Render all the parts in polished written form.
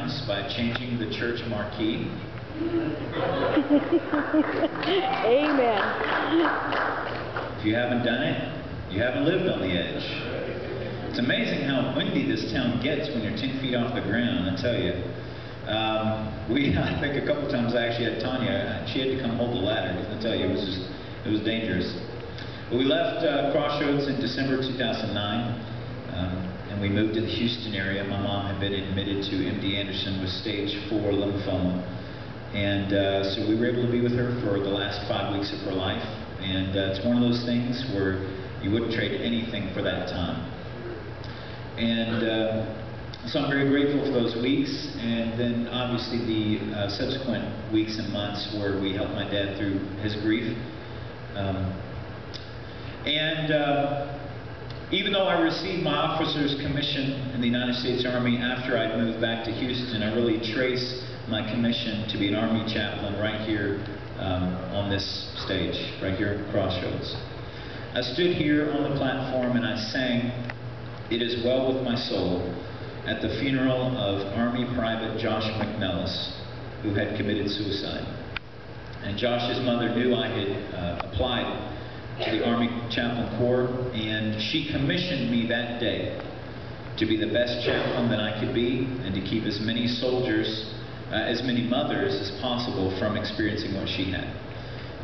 times by changing the church marquee. Amen. If you haven't done it, you haven't lived on the edge. It's amazing how windy this town gets when you're 10 feet off the ground, I tell you. I think a couple times I actually had Tanya, she had to come hold the ladder, because I tell you, it was dangerous. But we left Crossroads in December 2009, and we moved to the Houston area. My mom had been admitted to MD Anderson with stage 4 lymphoma. And so we were able to be with her for the last 5 weeks of her life. And it's one of those things where you wouldn't trade anything for that time. And so I'm very grateful for those weeks. And then obviously the subsequent weeks and months where we helped my dad through his grief. Even though I received my officer's commission in the United States Army after I'd moved back to Houston, I really trace my commission to be an Army chaplain right here on this stage, right here at Crossroads. I stood here on the platform and I sang "It Is Well With My Soul" at the funeral of Army Private Josh McNellis, who had committed suicide. And Josh's mother knew I had applied to the Army Chaplain Corps, and she commissioned me that day to be the best chaplain that I could be and to keep as many soldiers, as many mothers as possible from experiencing what she had.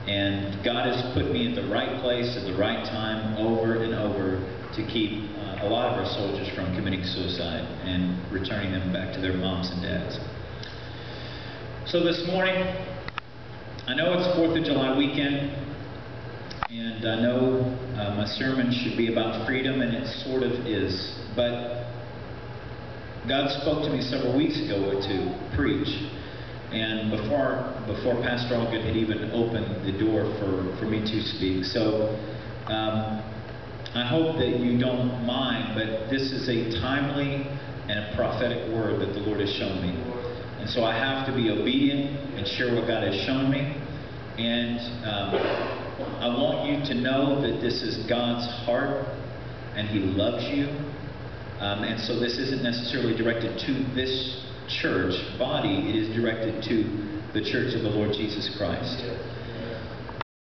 And God has put me at the right place at the right time over and over to keep a lot of our soldiers from committing suicide and returning them back to their moms and dads. So this morning, I know it's 4th of July weekend, and I know my sermon should be about freedom, and it sort of is. But God spoke to me several weeks ago to preach, and before Pastor Allgood had even opened the door for me to speak. So I hope that you don't mind, but this is a timely and a prophetic word that the Lord has shown me. And so I have to be obedient and share what God has shown me. And I want you to know that this is God's heart, and He loves you. And so this isn't necessarily directed to this church body. It is directed to the church of the Lord Jesus Christ.